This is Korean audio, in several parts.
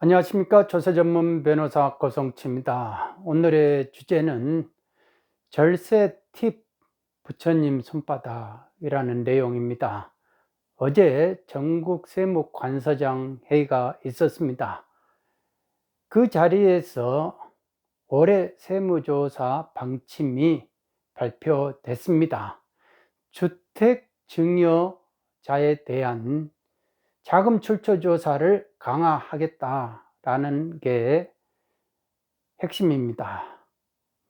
안녕하십니까. 조세 전문 변호사 고성치입니다. 오늘의 주제는 절세 팁 부처님 손바닥이라는 내용입니다. 어제 전국 세무관서장 회의가 있었습니다. 그 자리에서 올해 세무조사 방침이 발표됐습니다. 주택 증여자에 대한 자금 출처 조사를 강화하겠다라는 게 핵심입니다.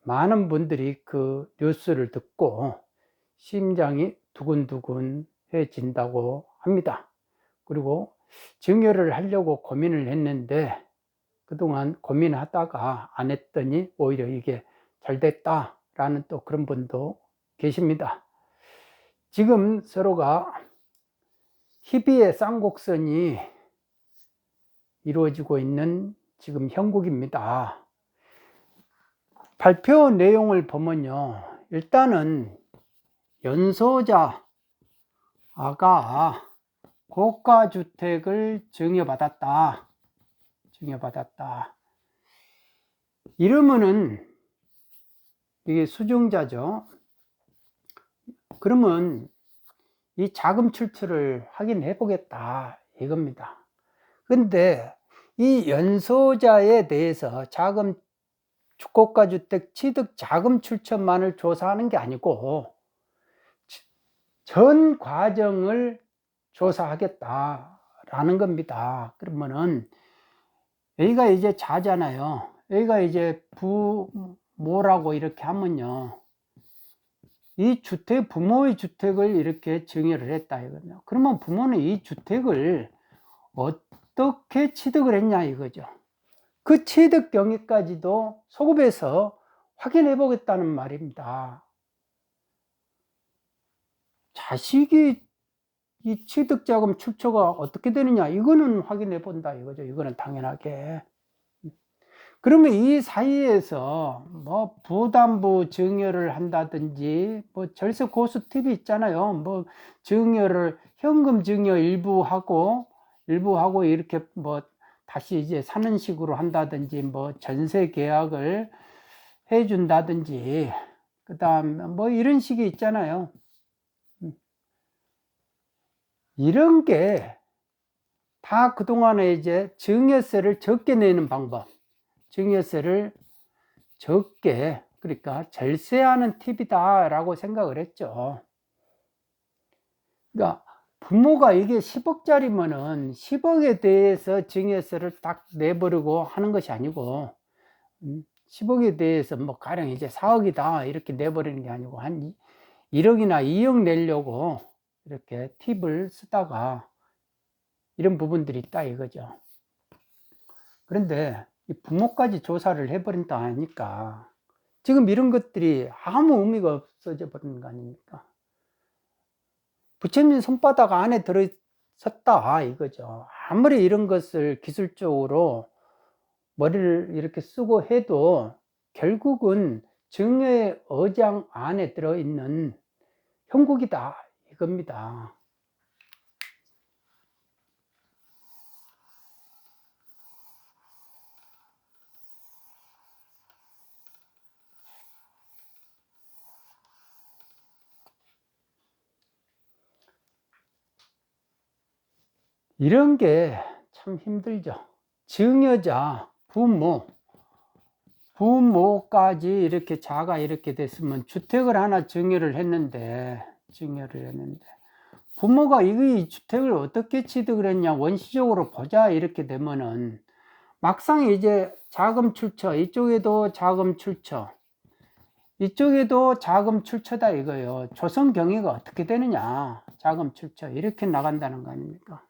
많은 분들이 그 뉴스를 듣고 심장이 두근두근해진다고 합니다. 그리고 증여를 하려고 고민을 했는데 그동안 고민하다가 안 했더니 오히려 이게 잘 됐다라는 또 그런 분도 계십니다. 지금 서로가 희비의 쌍곡선이 이루어지고 있는 지금 형국입니다. 발표 내용을 보면요, 일단은 연소자가 고가주택을 증여받았다. 이러면은 이게 수증자죠. 그러면 이 자금 출처를 확인해 보겠다 이겁니다. 근데 이 연소자에 대해서 고가주택 취득 자금 출처만을 조사하는 게 아니고 전 과정을 조사하겠다라는 겁니다. 그러면은 A가 이제 자잖아요. A가 이제 부모라고 이렇게 하면요, 이 주택, 부모의 주택을 이렇게 증여를 했다 이거죠. 그러면 부모는 이 주택을 어떻게 취득을 했냐 이거죠. 그 취득 경위까지도 소급해서 확인해 보겠다는 말입니다. 자식이 이 취득자금 출처가 어떻게 되느냐 이거는 확인해 본다 이거죠. 이거는 당연하게. 그러면 이 사이에서 뭐 부담부 증여를 한다든지 뭐 절세 고수 팁이 있잖아요. 뭐 증여를 현금 증여 일부 하고 이렇게 뭐 다시 이제 사는 식으로 한다든지 뭐 전세 계약을 해 준다든지 그다음 뭐 이런 식이 있잖아요. 이런 게 다 그동안에 이제 증여세를 적게 내는 방법, 증여세를 적게, 그러니까 절세하는 팁이다 라고 생각을 했죠. 그러니까 부모가 이게 10억짜리면은 10억에 대해서 증여세를 딱 내버리고 하는 것이 아니고 10억에 대해서 뭐 가령 이제 4억이다 이렇게 내버리는 게 아니고 한 1억이나 2억 내려고 이렇게 팁을 쓰다가 이런 부분들이 있다 이거죠. 그런데 이 부모까지 조사를 해버린다 하니까 지금 이런 것들이 아무 의미가 없어져 버리는 거 아닙니까? 부처님 손바닥 안에 들어있었다 이거죠. 아무리 이런 것을 기술적으로 머리를 이렇게 쓰고 해도 결국은 증여의 어장 안에 들어있는 형국이다 이겁니다. 이런 게 참 힘들죠. 증여자 부모까지 이렇게 자가 이렇게 됐으면 주택을 하나 증여를 했는데 부모가 이 주택을 어떻게 취득을 했냐 원시적으로 보자 이렇게 되면은 막상 이제 자금 출처, 이쪽에도 자금 출처, 이쪽에도 자금 출처다 이거예요. 조성 경위가 어떻게 되느냐, 자금 출처 이렇게 나간다는 거 아닙니까?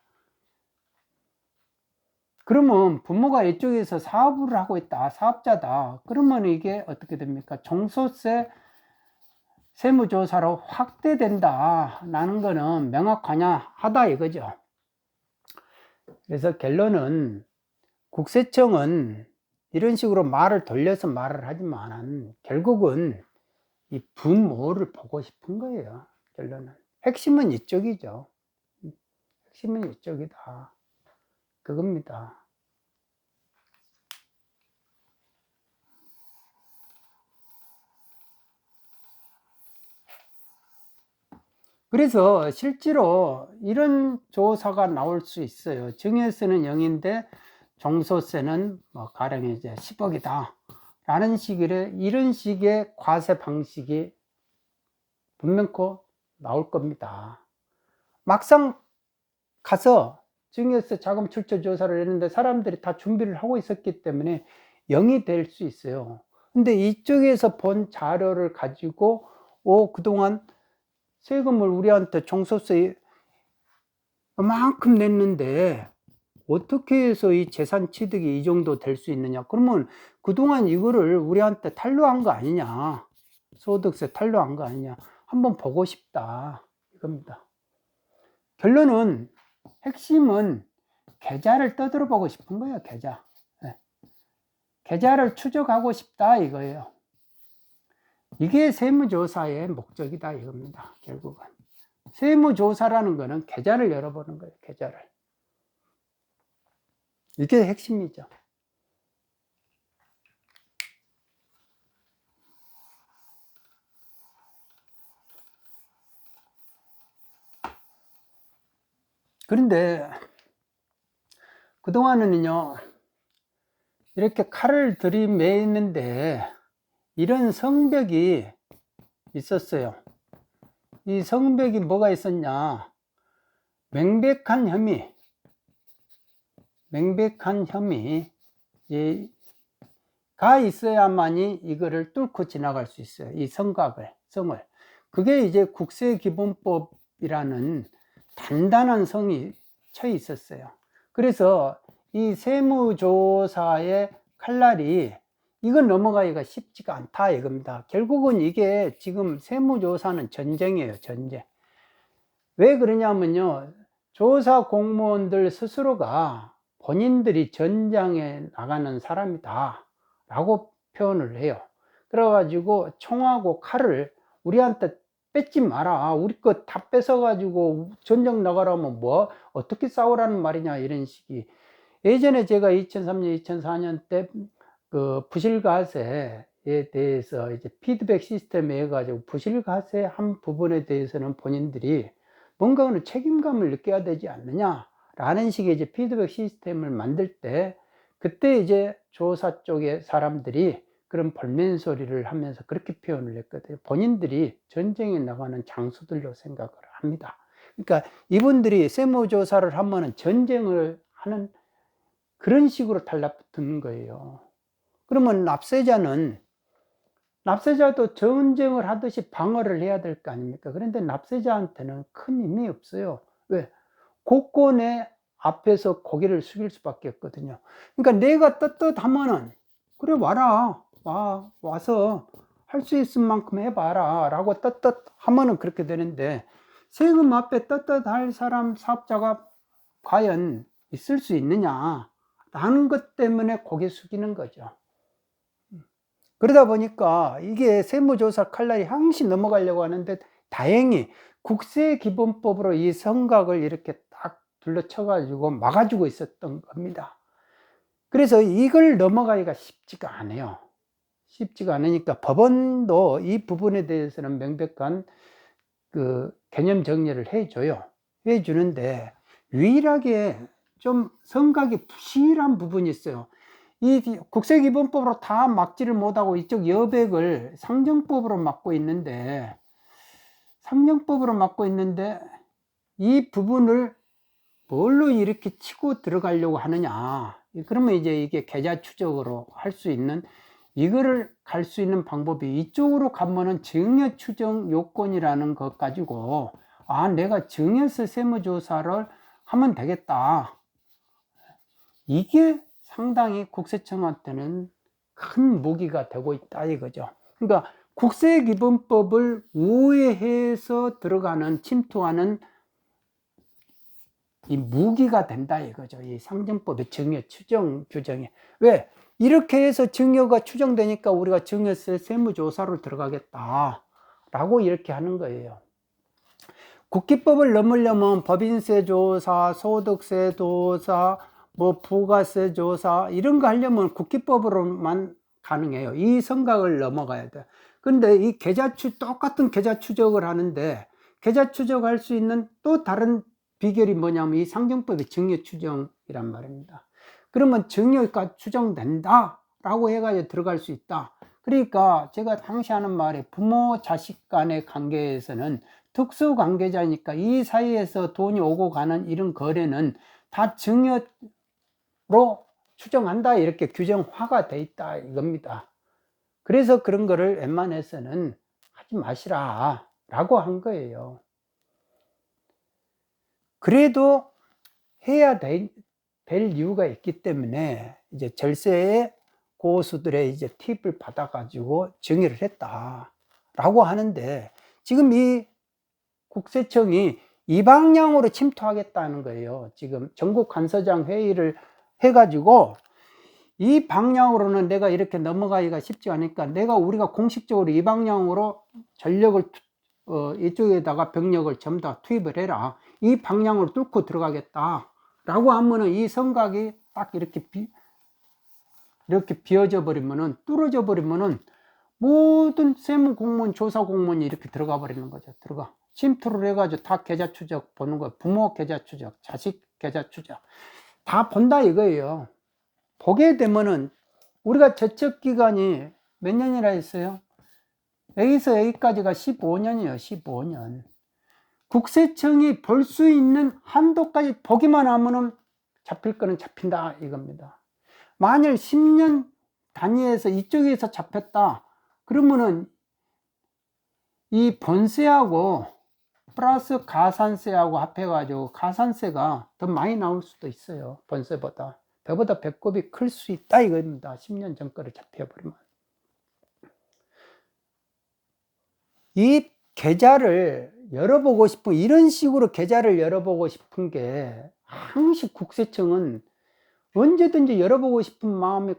그러면 부모가 이쪽에서 사업을 하고 있다, 사업자다. 그러면 이게 어떻게 됩니까? 종소세 세무조사로 확대된다라는 거는 명확하냐 하다 이거죠. 그래서 결론은 국세청은 이런 식으로 말을 돌려서 말을 하지만 결국은 이 부모를 보고 싶은 거예요. 결론은 핵심은 이쪽이죠. 핵심은 이쪽이다 그겁니다. 그래서 실제로 이런 조사가 나올 수 있어요. 증여세는 0인데 종소세는 뭐 가령 이제 10억이다 라는 식의, 이런 식의 과세 방식이 분명코 나올 겁니다. 막상 가서 증여세 자금 출처 조사를 했는데 사람들이 다 준비를 하고 있었기 때문에 0이 될 수 있어요. 근데 이쪽에서 본 자료를 가지고 그동안 세금을 우리한테 종소세 이만큼 냈는데 어떻게 해서 이 재산 취득이 이 정도 될 수 있느냐? 그러면 그동안 이거를 우리한테 탄로한 거 아니냐? 소득세 탄로한 거 아니냐? 한번 보고 싶다 이겁니다. 결론은, 핵심은 계좌를 떠들어 보고 싶은 거예요. 계좌. 네. 계좌를 추적하고 싶다 이거예요. 이게 세무조사의 목적이다 이겁니다. 결국은 세무조사라는 거는 계좌를 열어보는 거예요. 계좌를. 이게 핵심이죠. 그런데 그동안은요, 이렇게 칼을 들이매는데 이런 성벽이 있었어요. 이 성벽이 뭐가 있었냐? 명백한 혐의가 있어야만이 이거를 뚫고 지나갈 수 있어요. 이 성을. 그게 이제 국세기본법이라는 단단한 성이 쳐 있었어요. 그래서 이 세무조사의 칼날이 이건 넘어가기가 쉽지가 않다 이겁니다. 결국은 이게 지금 세무조사는 전쟁이에요. 전쟁. 왜 그러냐면요, 조사 공무원들 스스로가 본인들이 전장에 나가는 사람이다 라고 표현을 해요. 그래가지고 총하고 칼을 우리한테 뺏지 마라, 우리 거 다 뺏어가지고 전장 나가라면 뭐 어떻게 싸우라는 말이냐, 이런 식이. 예전에 제가 2003년 2004년 때 그 부실과세에 대해서 이제 피드백 시스템에 해가지고 부실과세 한 부분에 대해서는 본인들이 뭔가는 책임감을 느껴야 되지 않느냐 라는 식의 이제 피드백 시스템을 만들 때, 그때 이제 조사 쪽의 사람들이 그런 볼멘소리를 하면서 그렇게 표현을 했거든요. 본인들이 전쟁에 나가는 장수들로 생각을 합니다. 그러니까 이분들이 세무조사를 하면은 전쟁을 하는 그런 식으로 달라붙는 거예요. 그러면 납세자도 전쟁을 하듯이 방어를 해야 될 거 아닙니까? 그런데 납세자한테는 큰 힘이 없어요. 왜? 국권의 앞에서 고개를 숙일 수밖에 없거든요. 그러니까 내가 떳떳하면은 그래 와서 할 수 있을 만큼 해봐라 라고 떳떳하면은 그렇게 되는데, 세금 앞에 떳떳할 사람, 사업자가 과연 있을 수 있느냐 라는 것 때문에 고개 숙이는 거죠. 그러다 보니까 이게 세무조사 칼날이 항시 넘어가려고 하는데, 다행히 국세기본법으로 이 성곽을 이렇게 딱 둘러쳐 가지고 막아주고 있었던 겁니다. 그래서 이걸 넘어가기가 쉽지가 않아요. 쉽지가 않으니까 법원도 이 부분에 대해서는 명백한 그 개념 정리를 해줘요. 해주는데 유일하게 좀 성곽이 부실한 부분이 있어요. 이 국세기본법으로 다 막지를 못하고 이쪽 여백을 상정법으로 막고 있는데, 이 부분을 뭘로 이렇게 치고 들어가려고 하느냐. 그러면 이제 이게 계좌 추적으로 할 수 있는, 이거를 갈 수 있는 방법이 이쪽으로 가면은 증여 추정 요건이라는 것 가지고 내가 증여세 세무조사를 하면 되겠다. 이게 상당히 국세청한테는 큰 무기가 되고 있다 이거죠. 그러니까 국세기본법을 우회해서 들어가는, 침투하는 이 무기가 된다 이거죠. 이 상정법의 증여 추정 규정이. 왜? 이렇게 해서 증여가 추정되니까 우리가 증여세 세무조사로 들어가겠다 라고 이렇게 하는 거예요. 국기법을 넘으려면 법인세 조사, 소득세 조사, 뭐 부가세 조사 이런 거 하려면 국기법으로만 가능해요. 이 성곽을 넘어가야 돼. 근데 이 똑같은 계좌 추적을 하는데 계좌 추적할 수 있는 또 다른 비결이 뭐냐면 이 상정법의 증여 추정이란 말입니다. 그러면 증여가 추정된다 라고 해가지고 들어갈 수 있다. 그러니까 제가 당시 하는 말이 부모 자식 간의 관계에서는 특수 관계자니까 이 사이에서 돈이 오고 가는 이런 거래는 다 증여로 추정한다, 이렇게 규정화가 돼 있다 이겁니다. 그래서 그런 거를 웬만해서는 하지 마시라 라고 한 거예요. 그래도 해야 될 이유가 있기 때문에 이제 절세의 고수들의 이제 팁을 받아가지고 증여를 했다라고 하는데, 지금 이 국세청이 이 방향으로 침투하겠다는 거예요. 지금 전국 간서장 회의를 해가지고 이 방향으로는 내가 이렇게 넘어가기가 쉽지 않으니까 우리가 공식적으로 이 방향으로 전력을 이쪽에다가 병력을 전부 다 투입을 해라, 이 방향으로 뚫고 들어가겠다 라고 하면은 이 성곽이 딱 이렇게 비어져 버리면은, 뚫어져 버리면은 모든 세무 공무원, 조사 공무원이 이렇게 들어가 버리는 거죠. 침투를 해가지고 다 계좌 추적 보는 거예요. 부모 계좌 추적, 자식 계좌 추적 다 본다 이거예요. 보게 되면은 우리가 저축 기간이 몇 년이라 했어요? 여기서 여기까지가 15년이에요. 15년. 국세청이 볼 수 있는 한도까지 보기만 하면은 잡힐 거는 잡힌다 이겁니다. 만일 10년 단위에서 이쪽에서 잡혔다 그러면은 이 본세하고 플러스 가산세하고 합해가지고 가산세가 더 많이 나올 수도 있어요. 본세보다. 배보다 배꼽이 클 수 있다 이겁니다. 10년 전 거를 잡혀버리면. 이 계좌를 열어보고 싶은, 이런 식으로 계좌를 열어보고 싶은 게 항시 국세청은 언제든지 열어보고 싶은 마음이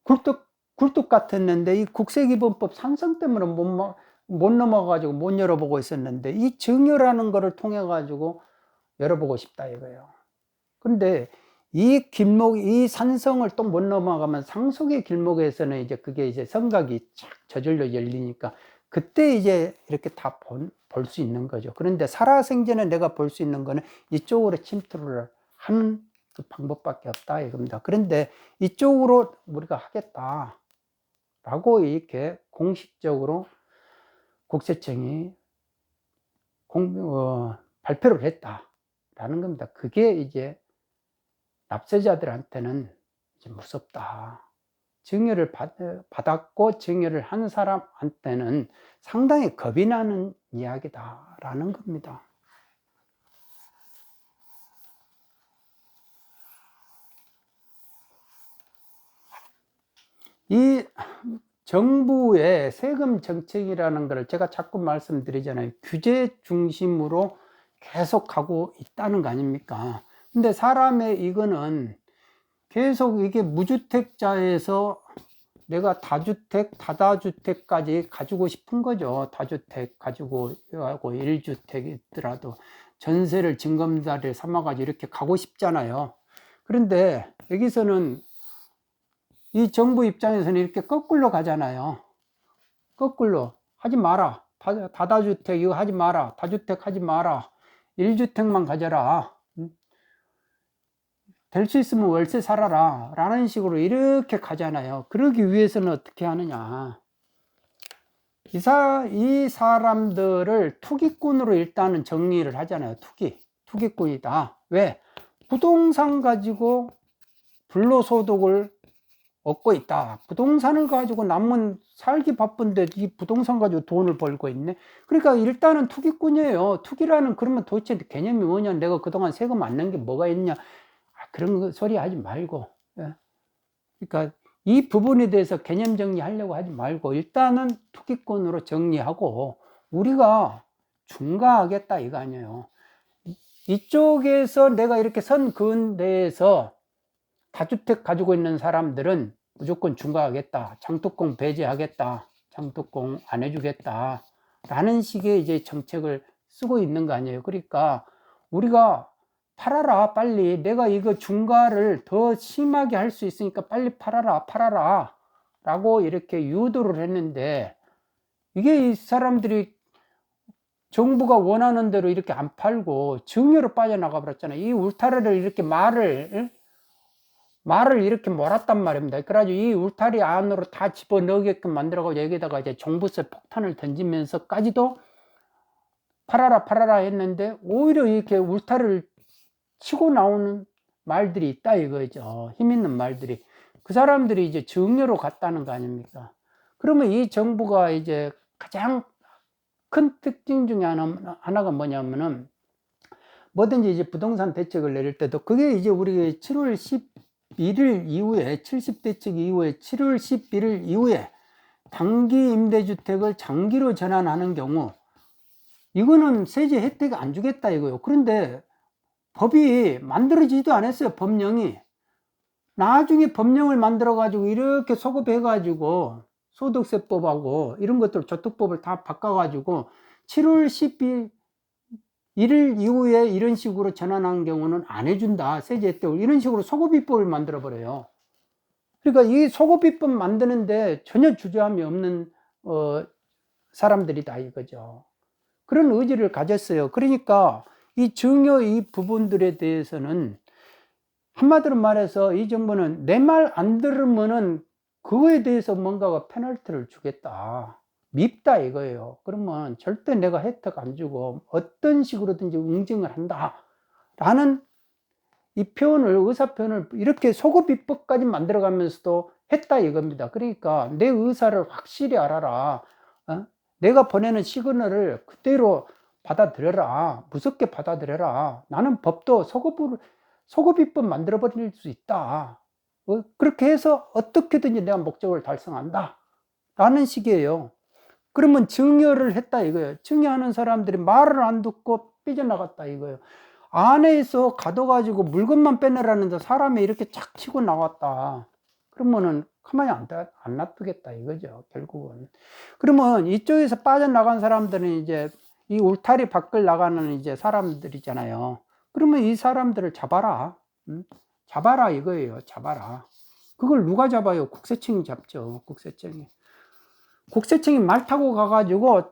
굴뚝 같았는데, 이 국세기본법 산성 때문에 못 넘어가지고 못 열어보고 있었는데, 이 증여라는 거를 통해 가지고 열어보고 싶다 이거예요. 그런데 이 이 산성을 또 못 넘어가면 상속의 길목에서는 이제 그게 이제 성곽이 착 저절로 열리니까 그때 이제 이렇게 다 볼 수 있는 거죠. 그런데 살아생전에 내가 볼 수 있는 거는 이쪽으로 침투를 하는 그 방법밖에 없다 이겁니다. 그런데 이쪽으로 우리가 하겠다라고 이렇게 공식적으로 국세청이 발표를 했다라는 겁니다. 그게 이제 납세자들한테는 이제 무섭다. 증여를 받았고 증여를 한 사람한테는 상당히 겁이 나는 이야기다라는 겁니다. 이 정부의 세금 정책이라는 것을 제가 자꾸 말씀드리잖아요. 규제 중심으로 계속 가고 있다는 거 아닙니까? 근데 사람의 이거는 계속 이게 무주택자에서 내가 다주택, 다다주택까지 가지고 싶은 거죠. 다주택 가지고 하고 1주택 있더라도 전세를 징검다리를 삼아가지고 이렇게 가고 싶잖아요. 그런데 여기서는 이 정부 입장에서는 이렇게 거꾸로 가잖아요. 거꾸로 하지 마라. 다다주택 이거 하지 마라. 다주택 하지 마라. 1주택만 가져라. 될 수 있으면 월세 살아라 라는 식으로 이렇게 가잖아요. 그러기 위해서는 어떻게 하느냐, 이 사람들을 투기꾼으로 일단은 정리를 하잖아요. 투기꾼이다. 왜? 부동산 가지고 불로소득을 얻고 있다. 부동산을 가지고 남은 살기 바쁜데 이 부동산 가지고 돈을 벌고 있네. 그러니까 일단은 투기꾼이에요. 투기라는, 그러면 도대체 개념이 뭐냐, 내가 그동안 세금 안 낸 게 뭐가 있냐, 그런 소리 하지 말고, 그러니까 이 부분에 대해서 개념 정리하려고 하지 말고 일단은 투기꾼으로 정리하고 우리가 중과하겠다 이거 아니에요. 이쪽에서 내가 이렇게 선 근대에서 다주택 가지고 있는 사람들은 무조건 중과하겠다, 장특공 배제하겠다, 장특공 안 해주겠다 라는 식의 이제 정책을 쓰고 있는 거 아니에요. 그러니까 우리가 팔아라, 빨리. 내가 이거 중과를 더 심하게 할 수 있으니까 빨리 팔아라 라고 이렇게 유도를 했는데, 이게 이 사람들이 정부가 원하는 대로 이렇게 안 팔고 증여로 빠져나가 버렸잖아요. 이 울타리를 이렇게 말을 이렇게 몰았단 말입니다. 그래가지고 이 울타리 안으로 다 집어넣게끔 만들어가지고 여기다가 이제 종부세 폭탄을 던지면서까지도 팔아라 했는데 오히려 이렇게 울타리를 치고 나오는 말들이 있다 이거죠. 힘 있는 말들이. 그 사람들이 이제 증여로 갔다는 거 아닙니까? 그러면 이 정부가 이제 가장 큰 특징 중에 하나가 뭐냐면은 뭐든지 이제 부동산 대책을 내릴 때도 그게 이제 우리 7월 11일 이후에 70대책 이후에 7월 11일 이후에 단기 임대주택을 장기로 전환하는 경우 이거는 세제 혜택 안 주겠다 이거요. 그런데 법이 만들어지지도 않았어요. 법령이. 나중에 법령을 만들어 가지고 이렇게 소급해 가지고 소득세법하고 이런 것들 저축법을 다 바꿔 가지고 7월 11일 이후에 이런 식으로 전환하는 경우는 안 해준다. 세제 혜택을. 이런 식으로 소급입법을 만들어 버려요. 그러니까 이 소급입법 만드는데 전혀 주저함이 없는 사람들이다 이거죠. 그런 의지를 가졌어요. 그러니까 이 증여 이 부분들에 대해서는 한마디로 말해서 이 정부는 내 말 안 들으면은 그거에 대해서 뭔가가 페널티를 주겠다. 밉다 이거예요. 그러면 절대 내가 혜택 안 주고 어떤 식으로든지 응징을 한다. 라는 이 표현을, 의사 표현을 이렇게 소급 입법까지 만들어가면서도 했다 이겁니다. 그러니까 내 의사를 확실히 알아라. 내가 보내는 시그널을 그대로 받아들여라. 무섭게 받아들여라. 나는 법도 소급 입법 만들어버릴 수 있다. 그렇게 해서 어떻게든지 내가 목적을 달성한다. 라는 식이에요. 그러면 증여를 했다 이거예요. 증여하는 사람들이 말을 안 듣고 삐져나갔다 이거예요. 안에서 가둬가지고 물건만 빼내라는데 사람이 이렇게 착 치고 나왔다. 그러면은 가만히 안 놔두겠다 이거죠, 결국은. 그러면 이쪽에서 빠져나간 사람들은 이제 이 울타리 밖을 나가는 이제 사람들이잖아요. 그러면 이 사람들을 잡아라. 잡아라 이거예요. 잡아라. 그걸 누가 잡아요? 국세청이 잡죠. 국세청이 말 타고 가가지고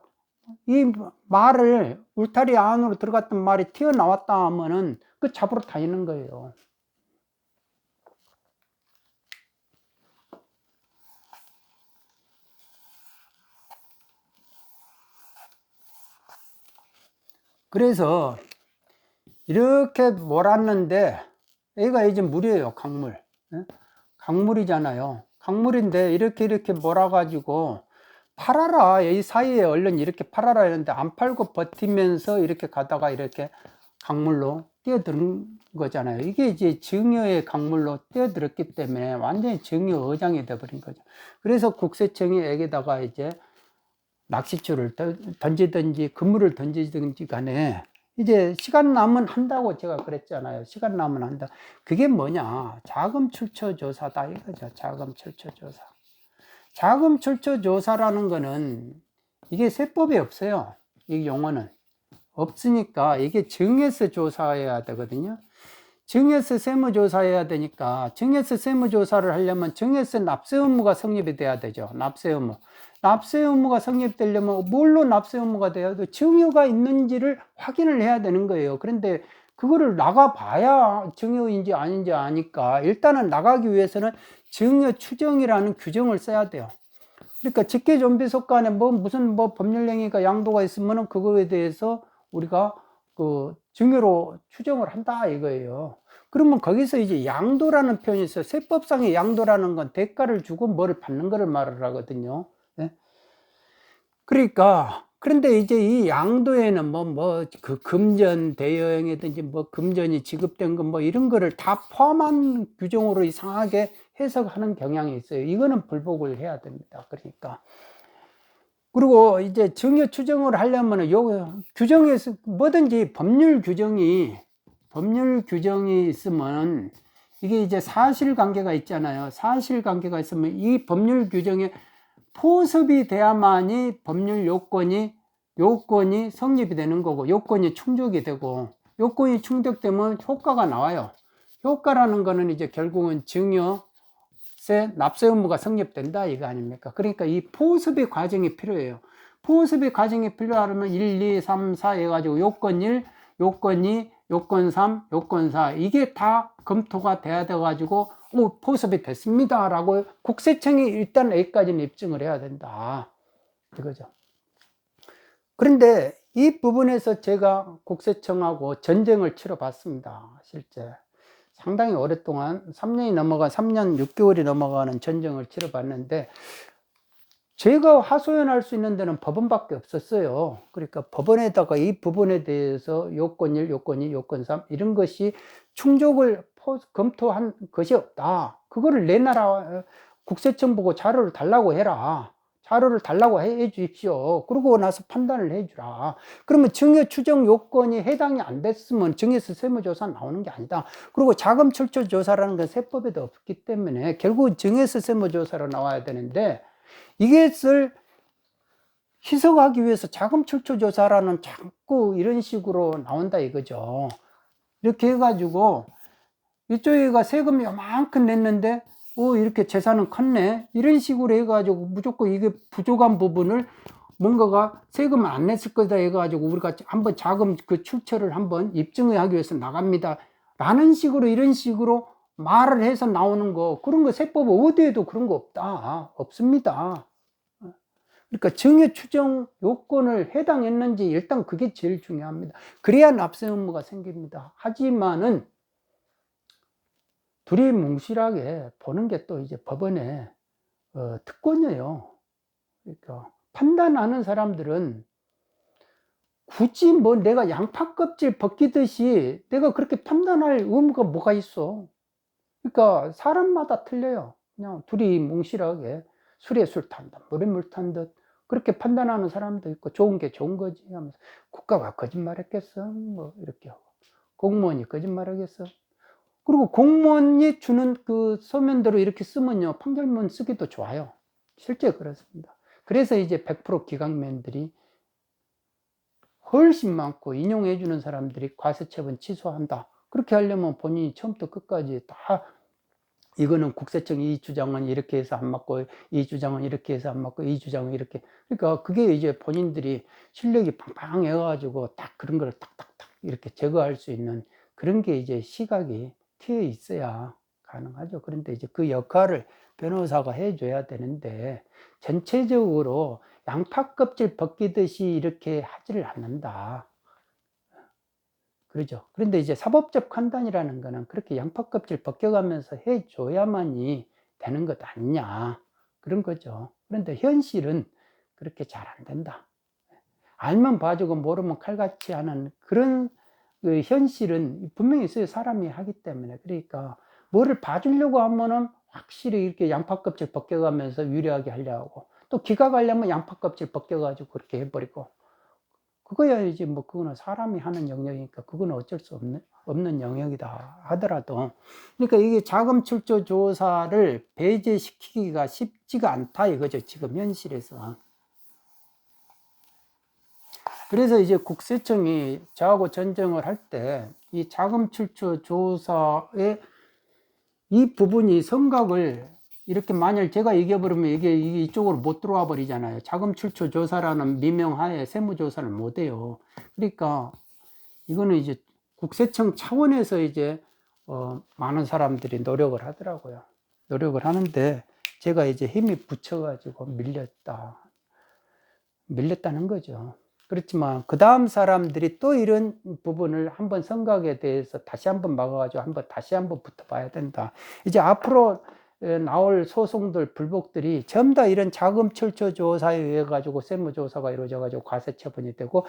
이 말을 울타리 안으로 들어갔던 말이 튀어나왔다 하면은 그 잡으러 다니는 거예요. 그래서 이렇게 몰았는데 여기가 이제 물이에요. 강물. 강물이잖아요. 강물인데 이렇게 몰아가지고 팔아라. 이 사이에 얼른 이렇게 팔아라 했는데 안 팔고 버티면서 이렇게 가다가 이렇게 강물로 뛰어드는 거잖아요. 이게 이제 증여의 강물로 뛰어들었기 때문에 완전히 증여 어장이 돼버린 거죠. 그래서 국세청이 여기다가 이제 낚시줄을 던지든지 그물을 던지든지 간에 이제 시간 남으면 한다고 제가 그랬잖아요. 시간 남으면 한다. 그게 뭐냐? 자금 출처 조사다 이거죠. 자금 출처 조사. 자금 출처 조사라는 거는 이게 세법에 없어요. 이 용어는 없으니까 이게 증여세 조사해야 되거든요. 증여세 세무조사해야 되니까 증여세 세무조사를 하려면 증여세 납세 의무가 성립이 돼야 되죠. 납세 의무. 납세 의무가 성립되려면 뭘로 납세 의무가 돼야 돼? 증여가 있는지를 확인을 해야 되는 거예요. 그런데 그거를 나가봐야 증여인지 아닌지 아니까 일단은 나가기 위해서는 증여 추정이라는 규정을 써야 돼요. 그러니까 직계존비속간에 무슨 법률행위가 양도가 있으면은 그거에 대해서 우리가 그 증여로 추정을 한다 이거예요. 그러면 거기서 이제 양도라는 표현이 있어요. 세법상의 양도라는 건 대가를 주고 뭐를 받는 거를 말을 하거든요. 네? 그러니까 그런데 이제 이 양도에는 그 금전 대여행이든지 금전이 지급된 거 이런 거를 다 포함한 규정으로 이상하게 해석하는 경향이 있어요. 이거는 불복을 해야 됩니다. 그러니까 그리고 이제 증여 추정을 하려면 요 규정에서 뭐든지 법률 규정이 있으면 이게 이제 사실관계가 있잖아요. 사실관계가 있으면 이 법률 규정에 포섭이 돼야만이 법률 요건이 성립이 되는 거고 요건이 충족이 되고 요건이 충족되면 효과가 나와요. 효과라는 거는 이제 결국은 증여세 납세 의무가 성립된다 이거 아닙니까? 그러니까 이 포섭의 과정이 필요해요. 포섭의 과정이 필요하면 1, 2, 3, 4 해가지고 요건 1, 요건 2, 요건 3, 요건 4 이게 다 검토가 돼야 돼가지고 포섭이 됐습니다 라고 국세청이 일단 여기까지는 입증을 해야 된다 이거죠. 그런데 이 부분에서 제가 국세청하고 전쟁을 치러 봤습니다. 실제 상당히 오랫동안 3년 6개월이 넘어가는 전쟁을 치러 봤는데 제가 하소연할 수 있는 데는 법원밖에 없었어요. 그러니까 법원에다가 이 부분에 대해서 요건 1, 요건 2, 요건 3 이런 것이 충족을 검토한 것이 없다. 그거를 내놔라. 국세청 보고 자료를 달라고 해라. 자료를 달라고 해 주십시오. 그러고 나서 판단을 해 주라. 그러면 증여 추정 요건이 해당이 안 됐으면 증여세 세무조사 나오는 게 아니다. 그리고 자금 출처 조사라는 건 세법에도 없기 때문에 결국은 증여세 세무조사로 나와야 되는데 이것을 희석하기 위해서 자금 출처 조사라는 자꾸 이런 식으로 나온다 이거죠. 이렇게 해가지고 이쪽에가 세금 요만큼 냈는데 이렇게 재산은 컸네 이런 식으로 해가지고 무조건 이게 부족한 부분을 뭔가가 세금을 안 냈을 거다 해가지고 우리가 한번 자금 그 출처를 한번 입증하기 위해서 나갑니다 라는 식으로 이런 식으로 말을 해서 나오는 거 그런 거 세법 어디에도 그런 거 없습니다. 그러니까 증여 추정 요건을 해당했는지 일단 그게 제일 중요합니다. 그래야 납세 의무가 생깁니다. 하지만은 둘이 뭉실하게 보는 게 또 이제 법원의 특권이에요. 그러니까 판단하는 사람들은 굳이 뭐 내가 양파 껍질 벗기듯이 내가 그렇게 판단할 의무가 뭐가 있어. 그러니까 사람마다 틀려요. 그냥 둘이 뭉실하게 술에 술 탄다, 물에 물 탄 듯 그렇게 판단하는 사람도 있고 좋은 게 좋은 거지 하면서 국가가 거짓말했겠어? 뭐 이렇게 하고 공무원이 거짓말하겠어? 그리고 공무원이 주는 그 서면대로 이렇게 쓰면요 판결문 쓰기도 좋아요. 실제 그렇습니다. 그래서 이제 100% 기각면들이 훨씬 많고 인용해 주는 사람들이 과세처분 취소한다. 그렇게 하려면 본인이 처음부터 끝까지 다 이거는 국세청이 이 주장은 이렇게 해서 안 맞고 이 주장은 이렇게 해서 안 맞고 이 주장은 이렇게 그러니까 그게 이제 본인들이 실력이 팡팡해 가지고 딱 그런 걸 탁탁탁 이렇게 제거할 수 있는 그런 게 이제 시각이 트여 있어야 가능하죠. 그런데 이제 그 역할을 변호사가 해줘야 되는데 전체적으로 양파 껍질 벗기듯이 이렇게 하지를 않는다. 그러죠. 그런데 이제 사법적 판단이라는 거는 그렇게 양파 껍질 벗겨가면서 해줘야만이 되는 것 아니냐. 그런 거죠. 그런데 현실은 그렇게 잘 안 된다. 알면 봐주고 모르면 칼같이 하는 그런 그 현실은 분명히 있어요. 사람이 하기 때문에. 그러니까 뭐를 봐주려고 하면은 확실히 이렇게 양파 껍질 벗겨가면서 유리하게 하려고 하고 또 기각하려면 양파 껍질 벗겨가지고 그렇게 해버리고 그거야 이제 뭐 그거는 사람이 하는 영역이니까 그거는 어쩔 수 없는 영역이다 하더라도 그러니까 이게 자금 출처 조사를 배제시키기가 쉽지가 않다 이거죠 지금 현실에서. 그래서 이제 국세청이 저하고 전쟁을 할 때 이 자금 출처 조사의 이 부분이 성각을 이렇게 만약 제가 이겨버리면 이게 이쪽으로 못 들어와 버리잖아요. 자금 출처 조사라는 미명하에 세무조사를 못 해요. 그러니까 이거는 이제 국세청 차원에서 이제 많은 사람들이 노력을 하더라고요. 노력을 하는데 제가 이제 힘이 붙여가지고 밀렸다는 거죠. 그렇지만 그 다음 사람들이 또 이런 부분을 한번 성각에 대해서 다시 한번 막아가지고 다시 한번 붙어봐야 된다. 이제 앞으로 나올 소송들 불복들이 전부 다 이런 자금 출처 조사에 의해 가지고 세무조사가 이루어져 가지고 과세처분이 되고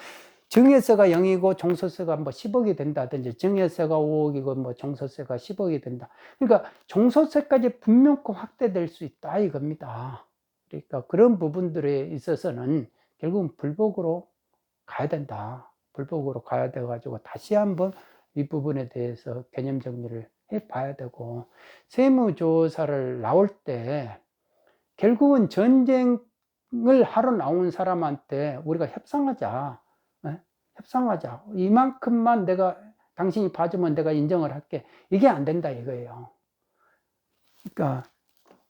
증여세가 0이고 종소세가 뭐 10억이 된다든지 증여세가 5억이고 뭐 종소세가 10억이 된다. 그러니까 종소세까지 분명코 확대될 수 있다 이겁니다. 그러니까 그런 부분들에 있어서는 결국은 불복으로 가야 된다. 불복으로 가야 돼 가지고 다시 한번 이 부분에 대해서 개념 정리를 해 봐야 되고 세무조사를 나올 때 결국은 전쟁을 하러 나온 사람한테 우리가 협상하자. 협상하자. 이만큼만 당신이 봐주면 내가 인정을 할게. 이게 안 된다 이거예요. 그러니까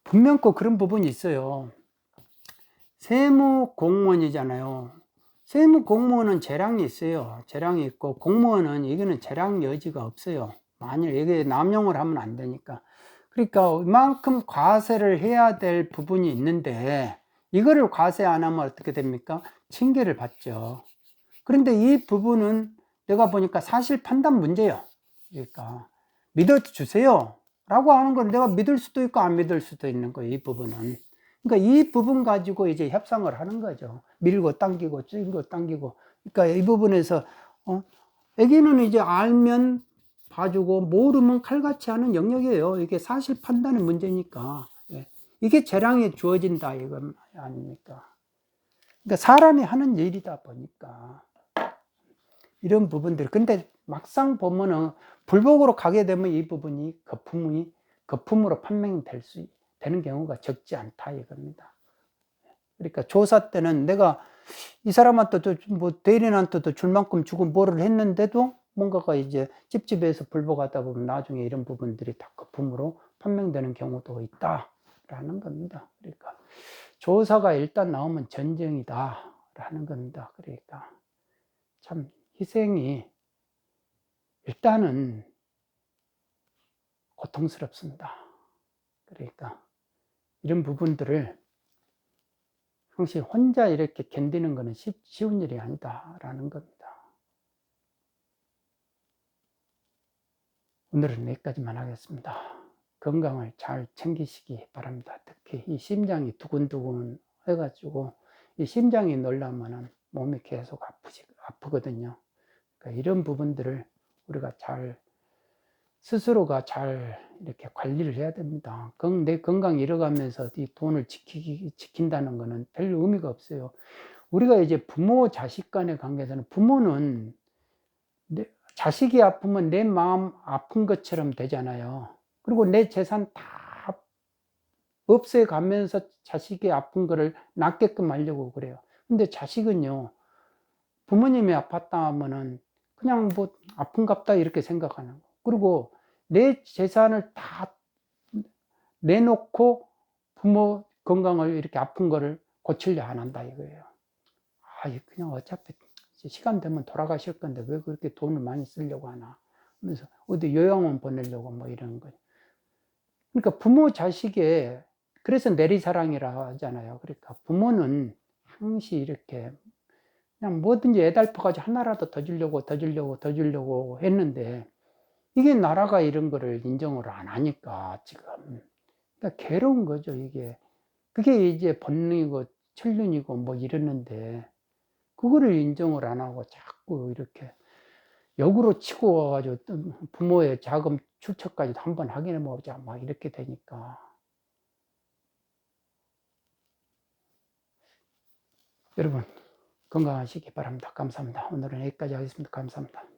분명코 그런 부분이 있어요. 세무 공무원이잖아요. 세무 공무원은 재량이 있어요. 재량이 있고, 공무원은 이거는 재량 여지가 없어요. 만일 이게 남용을 하면 안 되니까. 그러니까 이만큼 과세를 해야 될 부분이 있는데, 이거를 과세 안 하면 어떻게 됩니까? 징계를 받죠. 그런데 이 부분은 내가 보니까 사실 판단 문제예요. 그러니까 믿어주세요 라고 하는 건 내가 믿을 수도 있고 안 믿을 수도 있는 거예요. 이 부분은. 그러니까 이 부분 가지고 이제 협상을 하는 거죠. 밀고 당기고 찔고 당기고. 그러니까 이 부분에서 애기는 이제 알면 봐주고 모르면 칼같이 하는 영역이에요. 이게 사실 판단의 문제니까. 예. 이게 재량에 주어진다 이건 아닙니까? 그러니까 사람이 하는 일이다 보니까 이런 부분들. 근데 막상 보면은 불복으로 가게 되면 이 부분이 거품으로 판명될 수 되는 경우가 적지 않다 이겁니다. 그러니까 조사 때는 내가 이 사람한테도 뭐 대리인한테도 줄 만큼 주고 뭐를 했는데도 뭔가가 이제 찝찝해서 불복하다 보면 나중에 이런 부분들이 다 거품으로 판명되는 경우도 있다라는 겁니다. 그러니까 조사가 일단 나오면 전쟁이다라는 겁니다. 그러니까 참 희생이 일단은 고통스럽습니다. 그러니까 이런 부분들을 항상 혼자 이렇게 견디는 것은 쉬운 일이 아니다라는 겁니다. 오늘은 여기까지만 하겠습니다. 건강을 잘 챙기시기 바랍니다. 특히 이 심장이 두근두근 해가지고 이 심장이 놀라면은 몸이 계속 아프거든요. 그러니까 이런 부분들을 우리가 스스로가 잘 이렇게 관리를 해야 됩니다. 내 건강 잃어가면서 이 돈을 지킨다는 것은 별 의미가 없어요. 우리가 이제 부모 자식 간의 관계에서는 부모는 자식이 아프면 내 마음 아픈 것처럼 되잖아요. 그리고 내 재산 다 없애가면서 자식이 아픈 거를 낫게끔 하려고 그래요. 근데 자식은요, 부모님이 아팠다 하면은 그냥 뭐 아픈갑다 이렇게 생각하는 거. 그리고 내 재산을 다 내놓고 부모 건강을 이렇게 아픈 거를 고치려 안 한다 이거예요. 그냥 어차피 시간 되면 돌아가실 건데 왜 그렇게 돈을 많이 쓰려고 하나 하면서 어디 요양원 보내려고 뭐 이런 거. 그러니까 부모 자식의 그래서 내리사랑이라 하잖아요. 그러니까 부모는 항시 이렇게 그냥 뭐든지 애달퍼가지고 하나라도 더 주려고 했는데 이게 나라가 이런 거를 인정을 안 하니까 지금 그러니까 괴로운 거죠. 이게 그게 이제 본능이고 천륜이고 뭐 이랬는데 그거를 인정을 안 하고 자꾸 이렇게 역으로 치고 와가지고 부모의 자금 출처까지도 한번 확인해 보자 막 이렇게 되니까 여러분 건강하시기 바랍니다. 감사합니다. 오늘은 여기까지 하겠습니다. 감사합니다.